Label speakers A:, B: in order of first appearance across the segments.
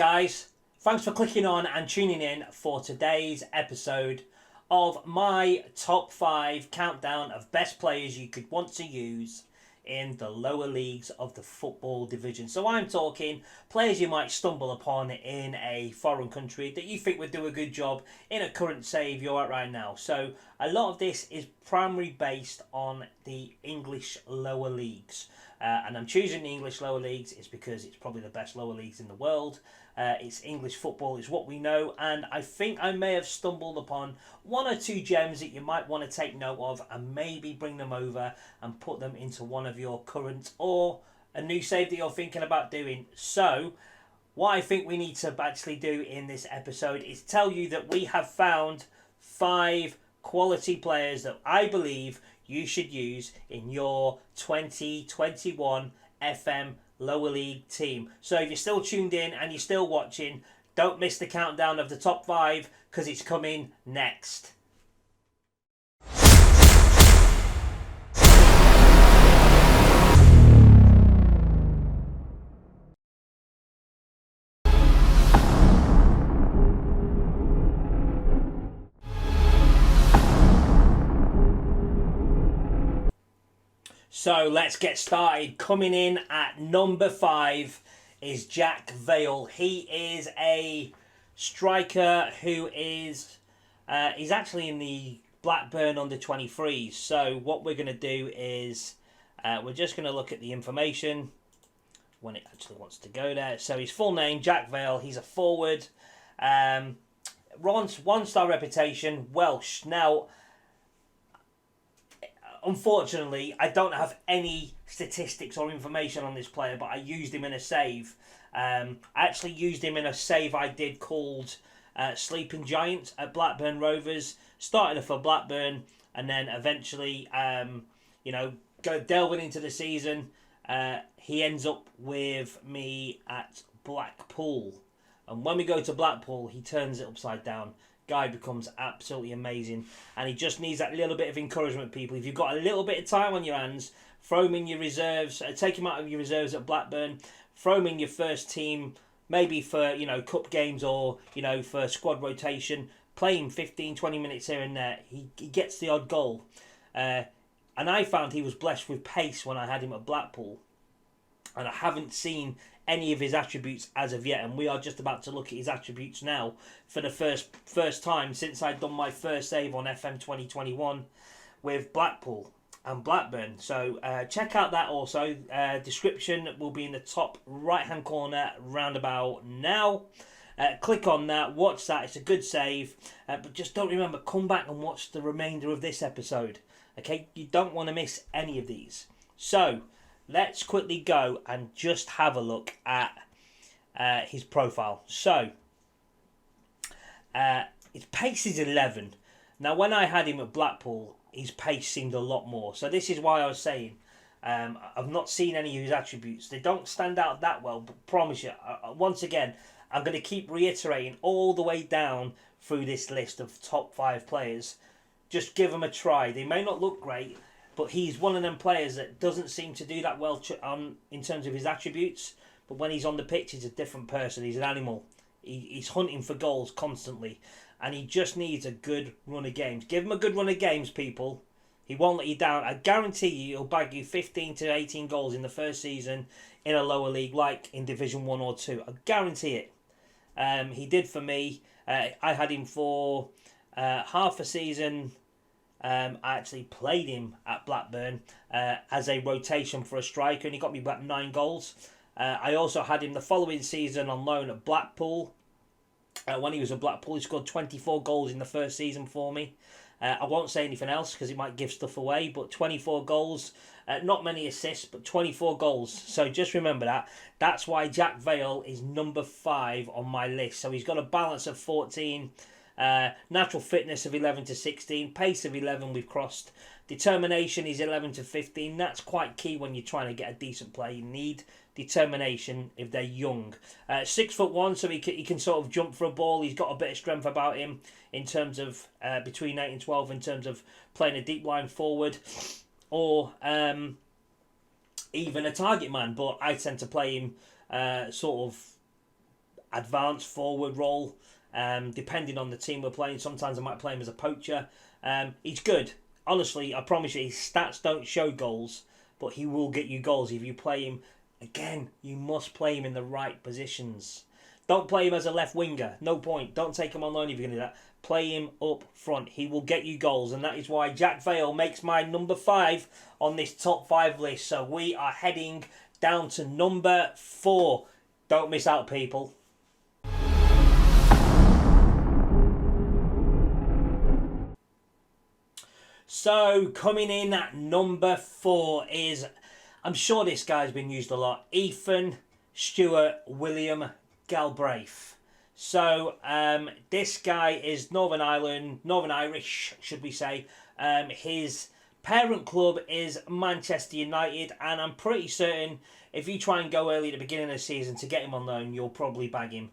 A: guys, thanks for clicking on and tuning in for today's episode of my top 5 countdown of best players you could want to use in the lower leagues of the football division. So I'm talking players you might stumble upon in a foreign country that you think would do a good job in a current save you're at right now. So a lot of this is primarily based on the English lower leagues. And I'm choosing the English lower leagues is because it's probably the best lower leagues in the world. It's English football, it's what we know, and I think I may have stumbled upon one or two gems that you might want to take note of and maybe bring them over and put them into one of your current or a new save that you're thinking about doing. So what I think we need to actually do in this episode is tell you that we have found 5 quality players that I believe you should use in your 2021 FM lower league team. So if you're still tuned in and you're still watching, don't miss the countdown of the top 5 because it's coming next. So let's get started. Coming in at number 5 is Jack Vale. He is a striker who is he's actually in the Blackburn under 23s. So what we're going to do is we're just going to look at the information when it actually wants to go there. So his full name, Jack Vale. He's a forward. One-star reputation, Welsh. Now, unfortunately, I don't have any statistics or information on this player, but I used him in a save. I actually used him in a save I did called Sleeping Giant at Blackburn Rovers. Started for Blackburn and then eventually, delving into the season, he ends up with me at Blackpool. And when we go to Blackpool, he turns it upside down. Guy becomes absolutely amazing, and he just needs that little bit of encouragement, people. If you've got a little bit of time on your hands, throw him in your reserves, take him out of your reserves at Blackburn, throw him in your first team, maybe for cup games or for squad rotation. Play him 15-20 minutes here and there. He gets the odd goal, and I found he was blessed with pace when I had him at Blackpool, and I haven't seen any of his attributes as of yet, and we are just about to look at his attributes now for the first time since I'd done my first save on FM 2021 with Blackpool and Blackburn. So check out that also. Description will be in the top right hand corner roundabout now. Click on that, watch that, it's a good save, but just don't remember, come back and watch the remainder of this episode. Okay, you don't want to miss any of these. So let's quickly go and just have a look at his profile. So, his pace is 11. Now, when I had him at Blackpool, his pace seemed a lot more. So this is why I was saying I've not seen any of his attributes. They don't stand out that well, but promise you, once again, I'm going to keep reiterating all the way down through this list of top 5 players. Just give them a try. They may not look great, but he's one of them players that doesn't seem to do that well in terms of his attributes. But when he's on the pitch, he's a different person. He's an animal. He's hunting for goals constantly. And he just needs a good run of games. Give him a good run of games, people. He won't let you down. I guarantee you he'll bag you 15 to 18 goals in the first season in a lower league, like in Division 1 or 2. I guarantee it. He did for me. I had him for half a season. I actually played him at Blackburn as a rotation for a striker, and he got me back 9 goals. I also had him the following season on loan at Blackpool. When he was at Blackpool, he scored 24 goals in the first season for me. I won't say anything else because it might give stuff away, but 24 goals, not many assists, but 24 goals. So just remember that. That's why Jack Vale is number 5 on my list. So he's got a balance of 14. Natural fitness of 11 to 16, pace of 11 we've crossed, determination is 11 to 15. That's quite key when you're trying to get a decent player. You need determination if they're young. 6'1", so he can sort of jump for a ball. He's got a bit of strength about him in terms of between 8 and 12 in terms of playing a deep line forward or even a target man, but I tend to play him sort of advanced forward role, depending on the team we're playing. Sometimes I might play him as a poacher. He's good. Honestly, I promise you, his stats don't show goals, but he will get you goals if you play him. Again, you must play him in the right positions. Don't play him as a left winger. No point. Don't take him on loan if you're going to do that. Play him up front. He will get you goals, and that is why Jack Vale makes my number 5 on this top 5 list. So we are heading down to number 4. Don't miss out, people. So coming in at number 4 is, I'm sure this guy's been used a lot, Ethan Stewart William Galbraith. So this guy is Northern Irish, should we say. His parent club is Manchester United, and I'm pretty certain if you try and go early at the beginning of the season to get him on loan, you'll probably bag him.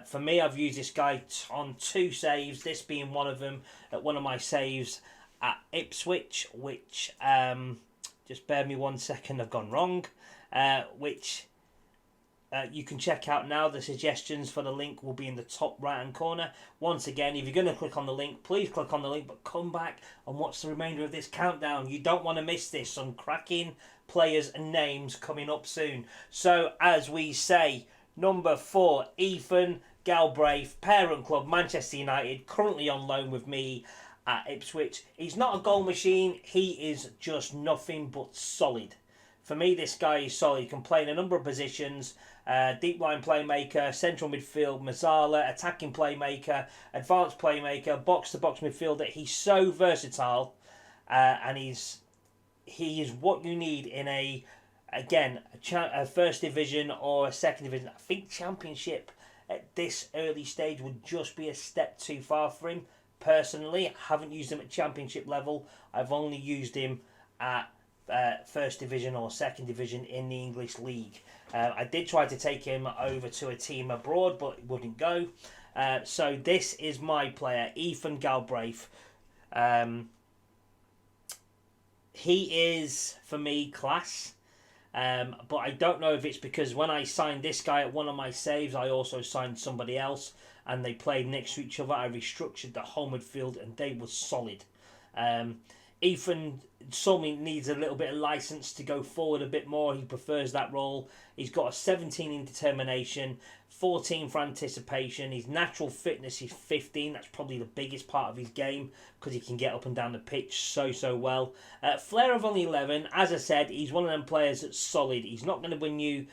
A: For me, I've used this guy on 2 saves, this being one of them at one of my saves at Ipswich, which, just bear me 1 second, I've gone wrong, which you can check out now. The suggestions for the link will be in the top right hand corner. Once again, if you're going to click on the link, please click on the link, but come back and watch the remainder of this countdown. You don't want to miss this. Some cracking players and names coming up soon. So as we say, number 4, Ethan Galbraith, parent club Manchester United, currently on loan with me at Ipswich. He's not a goal machine, he is just nothing but solid. For me, this guy is solid. He can play in a number of positions. Deep line playmaker, central midfield, Mazzala, attacking playmaker, advanced playmaker, box-to-box midfielder. He's so versatile, and he is what you need in a first division or a second division. I think championship at this early stage would just be a step too far for him. Personally, I haven't used him at championship level. I've only used him at first division or second division in the English league. I did try to take him over to a team abroad, but it wouldn't go. So this is my player, Ethan Galbraith. He is, for me, class. But I don't know if it's because when I signed this guy at one of my saves, I also signed somebody else, and they played next to each other. I restructured the whole midfield, and they were solid. Ethan Sulmy needs a little bit of license to go forward a bit more. He prefers that role. He's got a 17 in determination, 14 for anticipation. His natural fitness is 15. That's probably the biggest part of his game because he can get up and down the pitch so well. Flair of only 11. As I said, he's one of them players that's solid. He's not going to win you,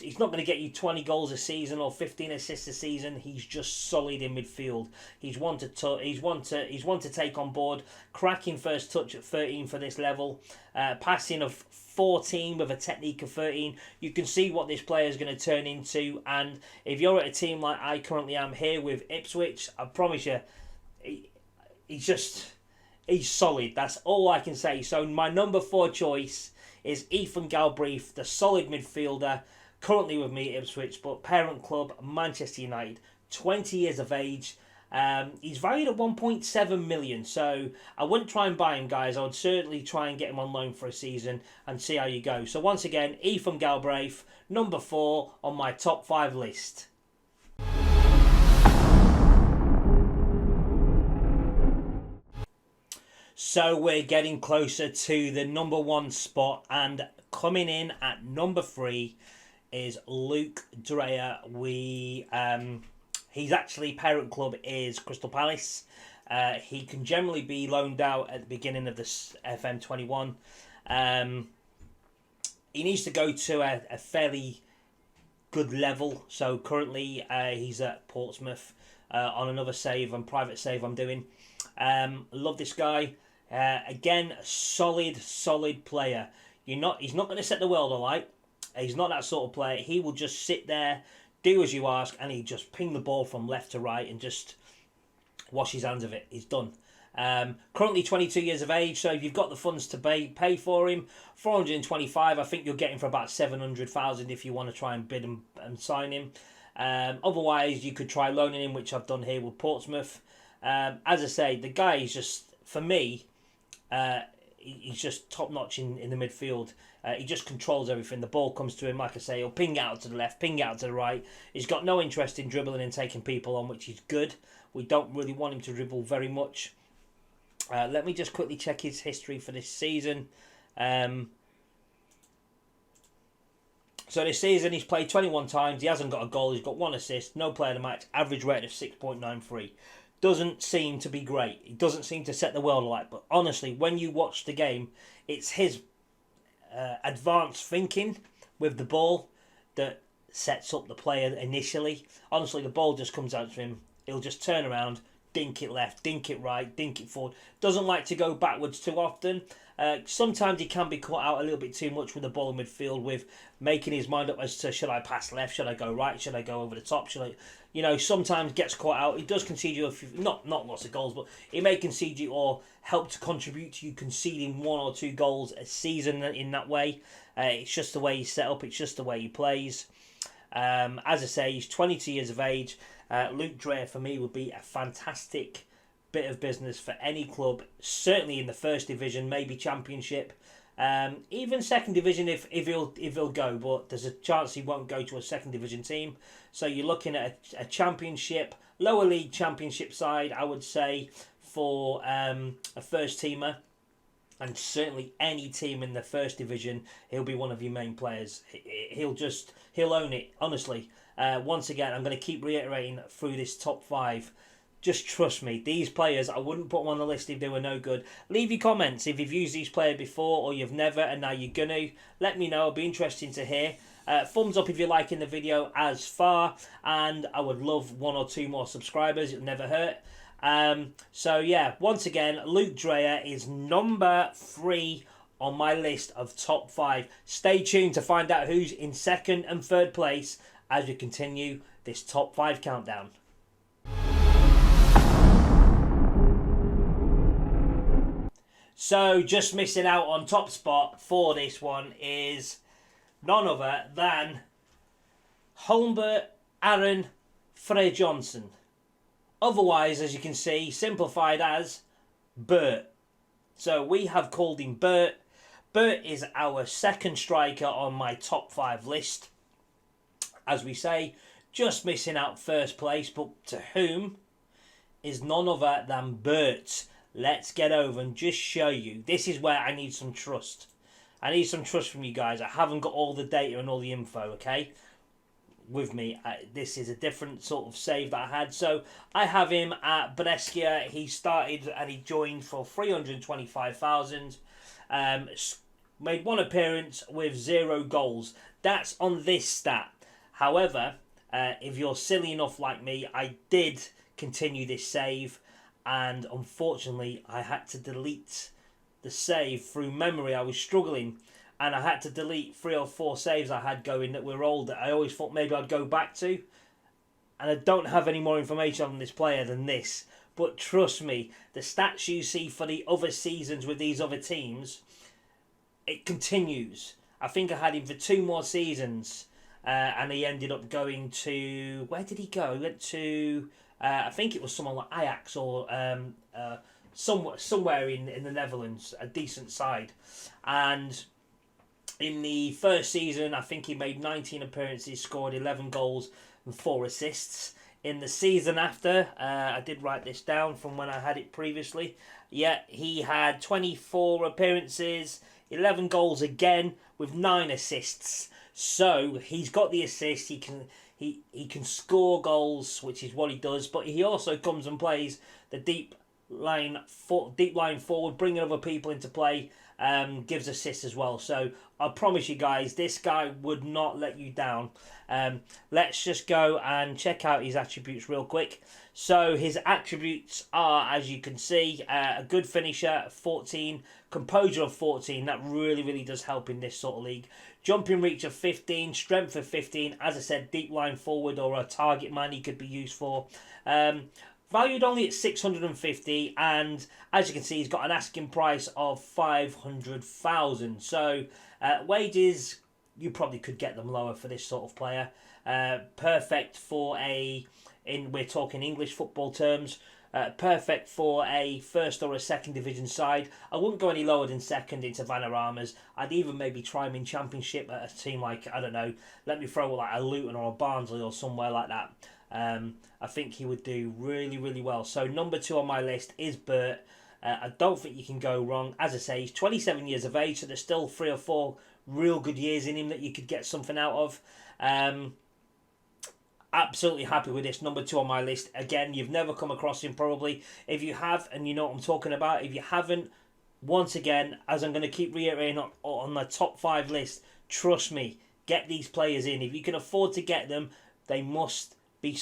A: he's not going to get you 20 goals a season or 15 assists a season. He's just solid in midfield. He's one to take on board. Cracking first touch at 13 for this level. Passing of 14 with a technique of 13. You can see what this player is going to turn into. And if you're at a team like I currently am here with Ipswich, I promise you, he's solid. That's all I can say. So my number 4 choice is Ethan Galbraith, the solid midfielder, currently with me at Ipswich, but parent club Manchester United, 20 years of age. He's valued at 1.7 million, so I wouldn't try and buy him, guys. I would certainly try and get him on loan for a season and see how you go. So once again, Ethan Galbraith, number 4 on my top 5 list. So we're getting closer to the number 1 spot, and coming in at number 3 is Luke Dreyer. He's actually, parent club is Crystal Palace. He can generally be loaned out at the beginning of the FM21. He needs to go to a fairly good level. So currently he's at Portsmouth on another save and private save I'm doing. Love this guy. Again, solid player. He's not going to set the world alight. He's not that sort of player. He will just sit there, do as you ask, and he just ping the ball from left to right and just wash his hands of it. He's done. Currently 22 years of age, so if you've got the funds to pay for him, 425, I think you'll get him for about 700,000 if you want to try and bid and sign him. Otherwise, you could try loaning him, which I've done here with Portsmouth. As I say, the guy is just, for me, he's just top notch in the midfield. He just controls everything. The ball comes to him, like I say, he'll ping it out to the left, ping it out to the right. He's got no interest in dribbling and taking people on, which is good. We don't really want him to dribble very much. Let me just quickly check his history for this season. So this season he's played 21 times. He hasn't got a goal. He's got 1 assist. No player of the match. Average rating of 6.93. Doesn't seem to be great. He doesn't seem to set the world alight. But honestly, when you watch the game, it's his advanced thinking with the ball that sets up the player initially. Honestly, the ball just comes out to him. He'll just turn around, dink it left, dink it right, dink it forward. Doesn't like to go backwards too often. Sometimes he can be caught out a little bit too much with the ball in midfield, with making his mind up as to should I pass left, should I go right, should I go over the top, should I, sometimes gets caught out. He does concede you not lots of goals, but he may concede you or help to contribute to you conceding 1 or 2 goals a season in that way. It's just the way he's set up. It's just the way he plays. As I say, he's 22 years of age. Luke Dreyer for me would be a fantastic bit of business for any club, certainly in the first division, maybe championship, even second division if he'll go, but there's a chance he won't go to a second division team. So you're looking at a championship, lower league championship side, I would say, for a first teamer, and certainly any team in the first division, he'll be one of your main players. He'll own it, honestly. Once again, I'm going to keep reiterating through this top 5. Just trust me, these players, I wouldn't put them on the list if they were no good. Leave your comments if you've used these players before or you've never and now you're going to. Let me know, it'll be interesting to hear. Thumbs up if you're liking the video as far, and I would love 1 or 2 more subscribers, it'll never hurt. So yeah, once again, Luke Dreyer is number 3 on my list of top 5. Stay tuned to find out who's in 2nd and 3rd place as we continue this top 5 countdown. So, just missing out on top spot for this one is none other than Holmbert Aaron Frey Johnson. Otherwise, as you can see, simplified as Bert. So, we have called him Bert. Bert is our 2nd striker on my top 5 list. As we say, just missing out 1st place, but to whom is none other than Bert. Let's get over and just show you. This is where I need some trust. I need some trust from you guys. I haven't got all the data and all the info, okay? With me. This is a different sort of save that I had. So, I have him at Brescia. He started and he joined for 325,000. Made 1 appearance with 0 goals. That's on this stat. However, if you're silly enough like me, I did continue this save. And unfortunately, I had to delete the save through memory. I was struggling, and I had to delete 3 or 4 saves I had going that were old that I always thought maybe I'd go back to. And I don't have any more information on this player than this. But trust me, the stats you see for the other seasons with these other teams, it continues. I think I had him for 2 more seasons, and he ended up going to... Where did he go? He went to... I think it was someone like Ajax or somewhere in the Netherlands, a decent side. And in the first season, I think he made 19 appearances, scored 11 goals and 4 assists. In the season after, I did write this down from when I had it previously. Yeah, he had 24 appearances, 11 goals again with 9 assists. So he's got the assist. He can score goals, which is what he does, but he also comes and plays the deep line forward, bringing other people into play, gives assists as well. So I promise you guys, this guy would not let you down. Let's just go and check out his attributes real quick. So his attributes are, as you can see, a good finisher, 14, composure of 14. That really does help in this sort of league. Jumping reach of 15, strength of 15. As I said, deep line forward or a target man he could be used for. Valued only at 650, and as you can see, he's got an asking price of 500,000. So wages, you probably could get them lower for this sort of player. Perfect for we're talking English football terms, Perfect for a first or a second division side. I wouldn't go any lower than second into Vanarama's. I'd even maybe try him in Championship at a team like, I don't know, let me throw like a Luton or a Barnsley or somewhere like that. I think he would do really, really well. So number 2 on my list is Bert. I don't think you can go wrong. As I say, he's 27 years of age, so there's still 3 or 4 real good years in him that you could get something out of. Absolutely happy with this, number 2 on my list. Again, you've never come across him probably. If you have, and you know what I'm talking about, if you haven't, once again, as I'm going to keep reiterating on the top 5 list, trust me, get these players in. If you can afford to get them, they must be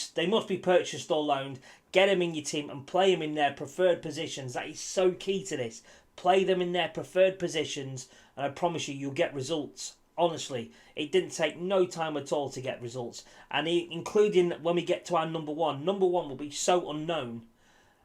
A: purchased or loaned. Get them in your team and play them in their preferred positions. That is so key to this. Play them in their preferred positions, and I promise you, you'll get results. Honestly, it didn't take no time at all to get results. And including when we get to our number 1. Number 1 will be so unknown.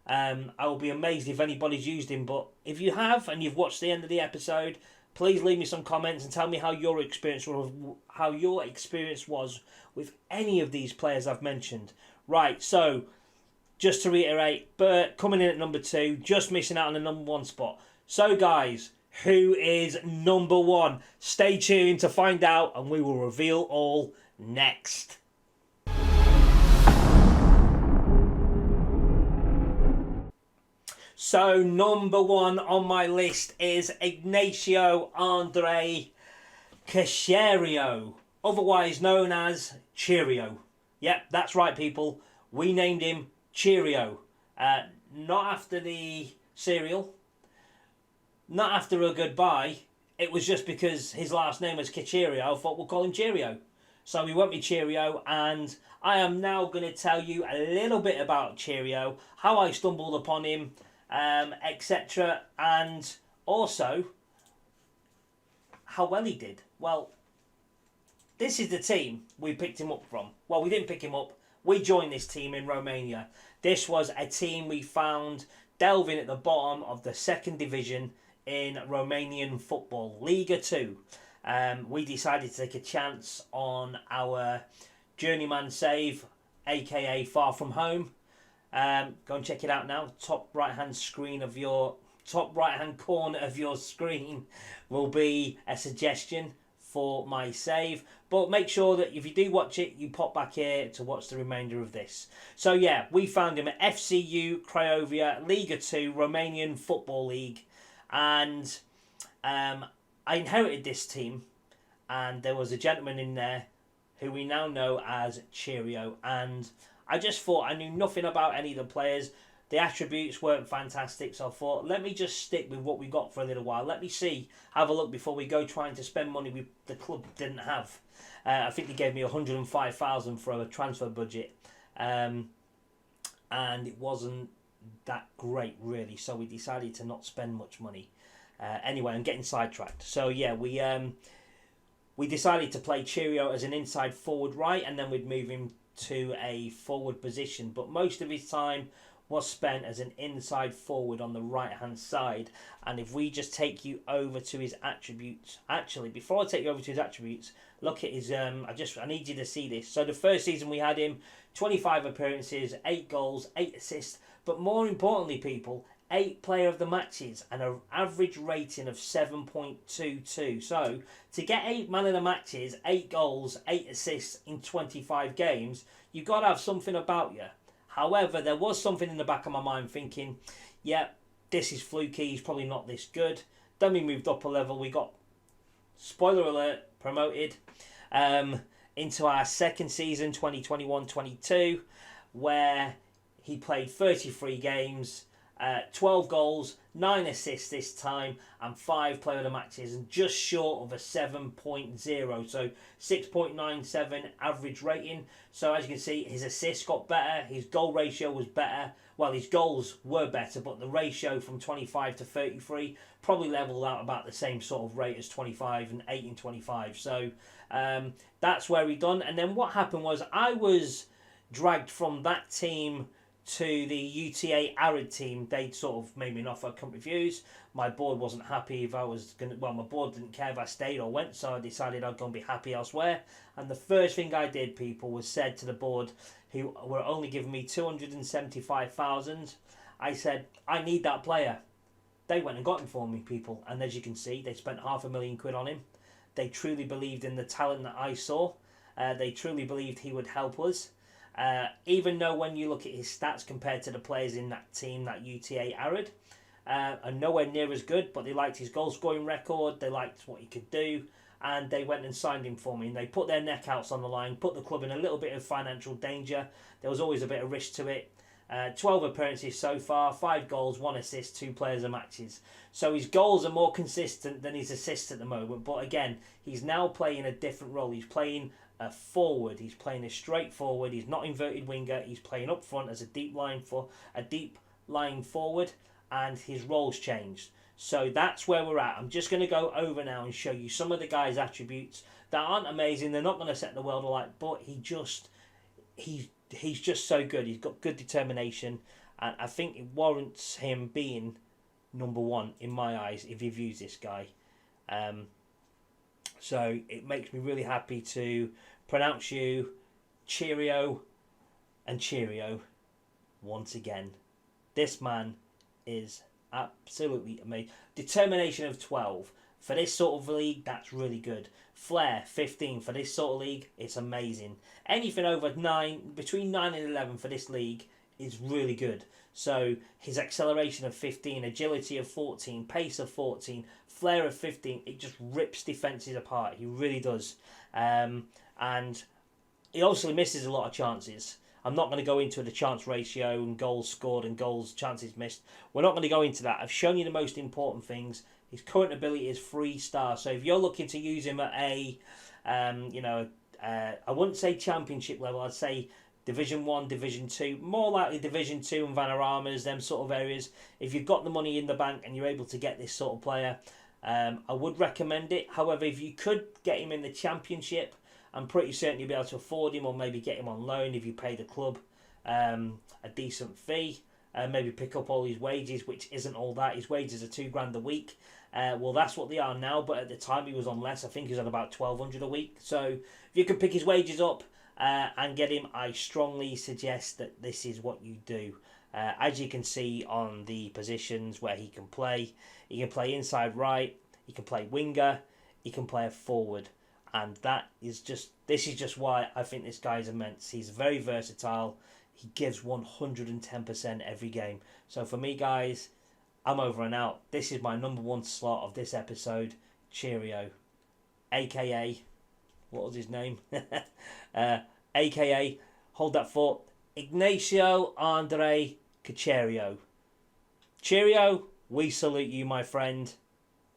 A: I will be amazed if anybody's used him. But if you have and you've watched the end of the episode, please leave me some comments and tell me how your experience was with any of these players I've mentioned. Right, so just to reiterate, Bert coming in at number 2, just missing out on the number 1 spot. So guys, who is number 1? Stay tuned to find out, and we will reveal all next. So number 1 on my list is Ignacio Andre Cheerio, otherwise known as Cheerio. Yep, that's right, people. We named him Cheerio. Not after the cereal, not after a goodbye. It was just because his last name was Cheerio. I thought we'll call him Cheerio. So we went with Cheerio, and I am now going to tell you a little bit about Cheerio, how I stumbled upon him, etc. And also how well he did. Well, this is the team we picked him up from. Well, we didn't pick him up. We joined this team in Romania. This was a team we found delving at the bottom of the second division in Romanian football, Liga 2. We decided to take a chance on our journeyman save, aka Far From Home. Go and check it out now. Top right hand corner of your screen will be a suggestion for my save. But make sure that if you do watch it, you pop back here to watch the remainder of this. So yeah, we found him at FCU Craiova, Liga 2, Romanian Football League. And I inherited this team, and there was a gentleman in there who we now know as Cheerio. And I just thought, I knew nothing about any of the players. The attributes weren't fantastic, so I thought, let me just stick with what we got for a little while. Let me have a look before we go trying to spend money the club didn't have. I think they gave me 105,000 for a transfer budget, and it wasn't that great really. So we decided to not spend much money. Anyway, I'm getting sidetracked. So yeah, we decided to play Cheerio as an inside forward right, and then we'd move him to a forward position. But most of his time was spent as an inside forward on the right hand side. And if we just take you over to his attributes, actually before I take you over to his attributes, look at his I need you to see this. So the first season we had him 25 appearances, 8 goals, 8 assists, but more importantly, people, 8 player of the matches and an average rating of 7.22. So to get 8 man of the matches, 8 goals, 8 assists in 25 games, you've got to have something about you. However, there was something in the back of my mind thinking, yeah, this is fluky, he's probably not this good. Then we moved up a level, we got, spoiler alert, promoted into our second season, 2021-22, where he played 33 games, 12 goals, 9 assists this time, and 5 player of the matches, and just short of a 7.0, so 6.97 average rating. So as you can see, his assists got better, his goal ratio was better. Well, his goals were better, but the ratio from 25 to 33 probably leveled out about the same sort of rate as 25 and 8 in 25. So that's where we done. And then what happened was I was dragged from that team to the UTA Arid team. They sort of made me an offer, couldn't refuse. My board wasn't happy if I was going to, well, my board didn't care if I stayed or went, so I decided I'd go and be happy elsewhere. And the first thing I did, people, was said to the board, who were only giving me 275,000, I said, I need that player. They went and got him for me, people. And as you can see, they spent £500,000 on him. They truly believed in the talent that I saw. They truly believed he would help us. Even though when you look at his stats compared to the players in that team, that UTA Arid, are nowhere near as good, but they liked his goal scoring record, they liked what he could do, and they went and signed him for me. And they put their neck outs on the line, put the club in a little bit of financial danger. There was always a bit of risk to it. 12 appearances so far, 5 goals, 1 assist, 2 players of matches. So his goals are more consistent than his assists at the moment. But again, he's now playing a different role. He's playing a forward. He's playing a straight forward. He's not inverted winger. He's playing up front as a deep line forward, and his role's changed. So that's where we're at. I'm just going to go over now and show you some of the guy's attributes that aren't amazing. They're not going to set the world alight, but he's just so good. He's got good determination, and I think it warrants him being number one in my eyes if you views this guy. So it makes me really happy to pronounce you Cheerio and Cheerio once again. This man is absolutely amazing. Determination of 12. For this sort of league, that's really good. Flair, 15. For this sort of league, it's amazing. Anything over 9, between 9 and 11 for this league is really good. So his acceleration of 15, agility of 14, pace of 14, flair of 15, it just rips defences apart. He really does. And he also misses a lot of chances. I'm not going to go into the chance ratio and goals scored and goals chances missed. We're not going to go into that. I've shown you the most important things. His current ability is 3-star. So if you're looking to use him at a, I wouldn't say championship level. I'd say Division 1, Division 2. More likely Division 2 and Vanaramas, them sort of areas. If you've got the money in the bank and you're able to get this sort of player, I would recommend it. However, if you could get him in the championship, I'm pretty certain you'll be able to afford him, or maybe get him on loan if you pay the club a decent fee. Maybe pick up all his wages, which isn't all that. His wages are £2,000 a week. Well, that's what they are now, but at the time he was on less. I think he was on about £1,200 a week. So if you can pick his wages up and get him, I strongly suggest that this is what you do. As you can see on the positions where he can play inside right, he can play winger, he can play a forward. And this is just why I think this guy is immense. He's very versatile. He gives 110% every game. So for me, guys, I'm over and out. This is my number one slot of this episode, Cheerio. A.K.A. What was his name? A.K.A. Hold that thought. Ignacio Andre Cheerio. Cheerio, we salute you, my friend.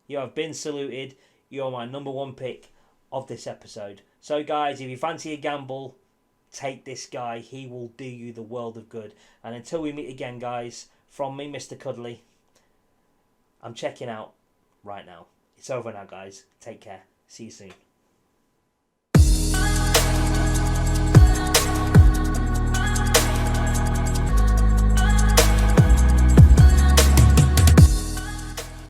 A: You have been saluted. You're my number one pick of this episode. So guys, if you fancy a gamble, take this guy. He will do you the world of good. And until we meet again, guys, from me, Mr. Cuddly, I'm checking out right now. It's over now, guys. Take care. See you soon.